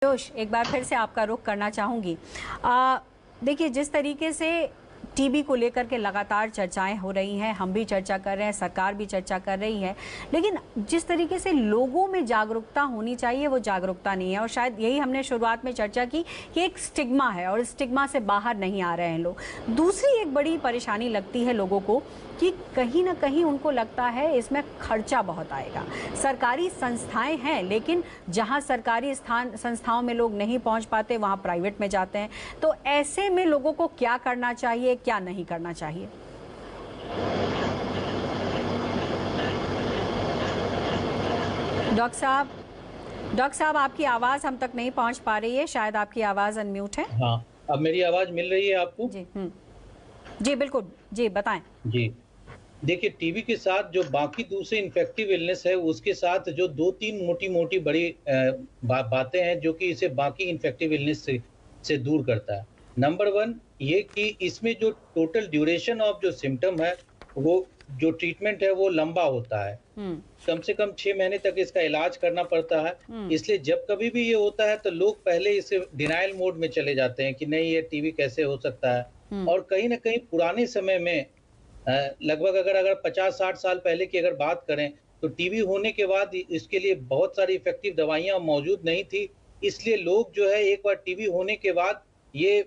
पीयूष, एक बार फिर से आपका रुख करना चाहूँगी। देखिए, जिस तरीके से टीबी को लेकर के लगातार चर्चाएं हो रही हैं, हम भी चर्चा कर रहे हैं, सरकार भी चर्चा कर रही है, लेकिन जिस तरीके से लोगों में जागरूकता होनी चाहिए वो जागरूकता नहीं है। और शायद यही हमने शुरुआत में चर्चा की कि एक स्टिग्मा है और स्टिग्मा से बाहर नहीं आ रहे हैं लोग। दूसरी एक बड़ी परेशानी लगती है लोगों को कि कहीं ना कहीं उनको लगता है इसमें खर्चा बहुत आएगा। सरकारी संस्थाएं हैं, लेकिन जहां सरकारी संस्थाओं में लोग नहीं पहुंच पाते वहां प्राइवेट में जाते हैं। तो ऐसे में लोगों को क्या करना चाहिए, क्या नहीं करना चाहिए? डॉक्टर साहब आपकी आवाज हम तक नहीं पहुंच पा रही है, शायद आपकी आवाज अनम्यूट है। हाँ, अब मेरी आवाज मिल रही है आपको? जी बिल्कुल, जी बताएं। जी, देखिए, टीबी के साथ जो बाकी दूसरे इन्फेक्टिव इलनेस है उसके साथ जो 2-3 मोटी-मोटी बड़ी बातें हैं जो कि इसे बाकी इन्फेक्टिव इलनेस से दूर करता है। नंबर 1 ये कि इसमें जो टोटल ड्यूरेशन ऑफ जो सिम्पटम है, वो जो ट्रीटमेंट है वो लंबा होता है। कम से कम 6 महीने तक इसका इलाज करना पड़ता है। इसलिए जब कभी भी ये होता है तो लोग पहले इसे डिनायल मोड में चले जाते हैं कि नहीं, ये टीबी कैसे हो सकता है। और कहीं ना कहीं पुराने समय में लगभग अगर 50-60 साल पहले की अगर बात करें तो टीबी होने के बाद इसके लिए बहुत सारी इफेक्टिव दवाइयां मौजूद नहीं थी। इसलिए लोग जो है एक बार टीबी होने के बाद ये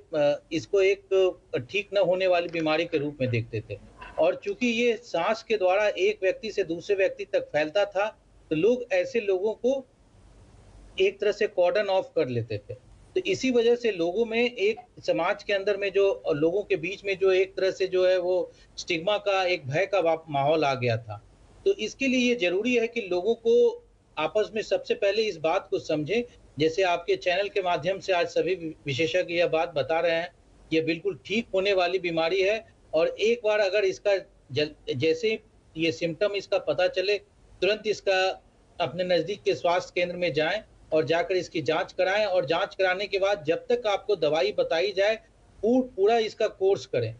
इसको एक ठीक न होने वाली बीमारी के रूप में देखते थे। और चूंकि ये सांस के द्वारा एक व्यक्ति से दूसरे व्यक्ति तक फैलता था तो लोग ऐसे लोगों को एक तरह से कॉर्डन ऑफ कर लेते थे। तो इसी वजह से लोगों में एक समाज के अंदर में जो लोगों के बीच में जो एक तरह से जो है वो स्टिग्मा का, एक भय का माहौल आ गया था। तो इसके लिए ये जरूरी है कि लोगों को आपस में सबसे पहले इस बात को समझें। जैसे आपके चैनल के माध्यम से आज सभी विशेषज्ञ यह बात बता रहे हैं, ये बिल्कुल ठीक होने वाली बीमारी है। और एक बार अगर इसका जैसे ये सिम्टम इसका पता चले, तुरंत इसका अपने नजदीक के स्वास्थ्य केंद्र में जाएं और जाकर इसकी जांच कराएं। और जांच कराने के बाद जब तक आपको दवाई बताई जाए पूरा इसका कोर्स करें।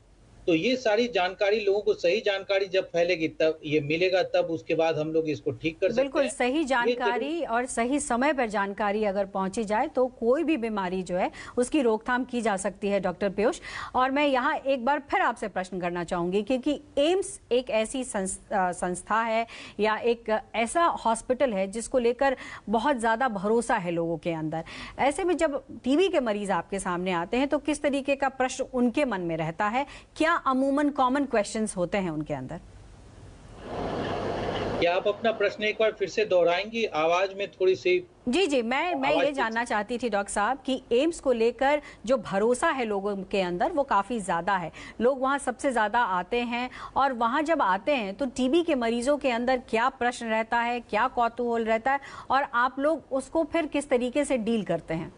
तो ये सारी जानकारी लोगों को, सही जानकारी जब फैलेगी तब ये मिलेगा, तब उसके बाद हम लोग इसको ठीक कर सकते हैं। बिल्कुल सही जानकारी और सही समय पर जानकारी अगर पहुंची जाए तो कोई भी बीमारी जो है उसकी रोकथाम की जा सकती है। डॉक्टर पीयूष, और मैं यहाँ एक बार फिर आपसे प्रश्न करना चाहूंगी क्योंकि एम्स एक ऐसी संस्था है या एक ऐसा हॉस्पिटल है जिसको लेकर बहुत ज्यादा भरोसा है लोगों के अंदर। ऐसे में जब टीबी के मरीज आपके सामने आते हैं तो किस तरीके का प्रश्न उनके मन में रहता है, क्या अमूमन कॉमन क्वेश्चंस होते हैं उनके अंदर? क्या आप अपना प्रश्न एक बार फिर से दोहराएंगी? आवाज में थोड़ी सी जी मैं ये जानना चाहती थी डॉक्टर साहब कि एम्स को लेकर जो भरोसा है लोगों के अंदर वो काफी ज्यादा है, लोग वहां सबसे ज्यादा आते हैं। और वहां जब आते हैं तो टीबी के मरीजों के अंदर क्या प्रश्न रहता है, क्या कौतूहल रहता है और आप लोग उसको फिर किस तरीके से डील करते हैं?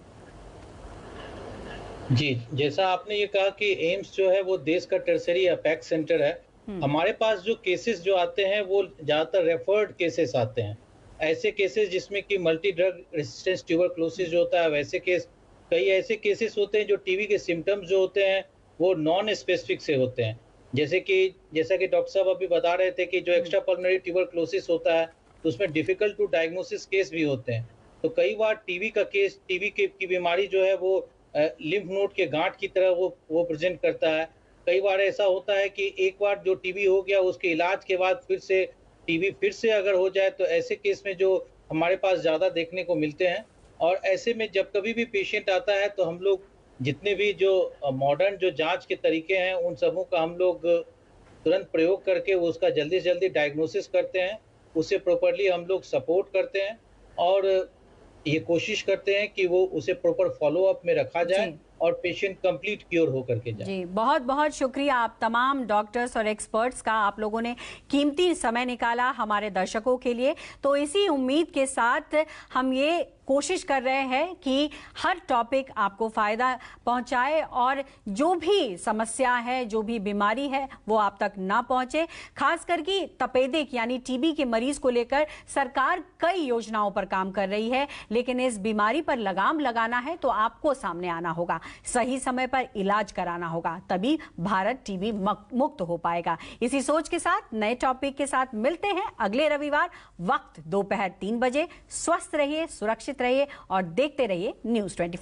जी, जैसा आपने ये कहा कि एम्स जो है वो देश का टर्सरी अपेक्स सेंटर है। हमारे पास जो केसेस जो आते हैं वो ज्यादातर रेफर्ड केसेस आते हैं। ऐसे केसेस जिसमें कि मल्टी ड्रग रेसिस्टेंस ट्यूबरक्लोसिस जो होता है, वैसे केस, कई ऐसे केसेस होते हैं जो टीबी के सिम्टम्स जो होते हैं वो नॉन स्पेसिफिक से होते हैं। जैसा कि डॉक्टर साहब अभी बता रहे थे कि जो एक्स्ट्रा पल्मोनरी ट्यूबरक्लोसिस होता है तो उसमें डिफिकल्ट टू डायग्नोसिस केस भी होते हैं। तो कई बार टीबी का केस, टीबी की बीमारी जो है वो लिम्फ नोड के गांठ की तरह वो प्रेजेंट करता है। कई बार ऐसा होता है कि एक बार जो टीबी हो गया उसके इलाज के बाद फिर से टीबी फिर से अगर हो जाए तो ऐसे केस में जो हमारे पास ज़्यादा देखने को मिलते हैं। और ऐसे में जब कभी भी पेशेंट आता है तो हम लोग जितने भी जो मॉडर्न जो जांच के तरीके हैं उन सबों का हम लोग तुरंत प्रयोग करके उसका जल्दी से जल्दी डायग्नोसिस करते हैं, उसे प्रॉपरली हम लोग सपोर्ट करते हैं और ये कोशिश करते हैं कि वो उसे प्रॉपर फॉलो अप में रखा जाए और पेशेंट कंप्लीट क्योर हो करके जाए। जी, बहुत बहुत शुक्रिया आप तमाम डॉक्टर्स और एक्सपर्ट्स का, आप लोगों ने कीमती समय निकाला हमारे दर्शकों के लिए। तो इसी उम्मीद के साथ हम ये कोशिश कर रहे हैं कि हर टॉपिक आपको फायदा पहुंचाए और जो भी समस्या है, जो भी बीमारी है वो आप तक ना पहुंचे। खास करके तपेदिक यानी टीबी के मरीज को लेकर सरकार कई योजनाओं पर काम कर रही है, लेकिन इस बीमारी पर लगाम लगाना है तो आपको सामने आना होगा। सही समय पर इलाज कराना होगा, तभी भारत टीबी मुक्त हो पाएगा। इसी सोच के साथ नए टॉपिक के साथ मिलते हैं अगले रविवार, वक्त दोपहर 3 बजे। स्वस्थ रहिए, सुरक्षित रहिए और देखते रहिए News 24।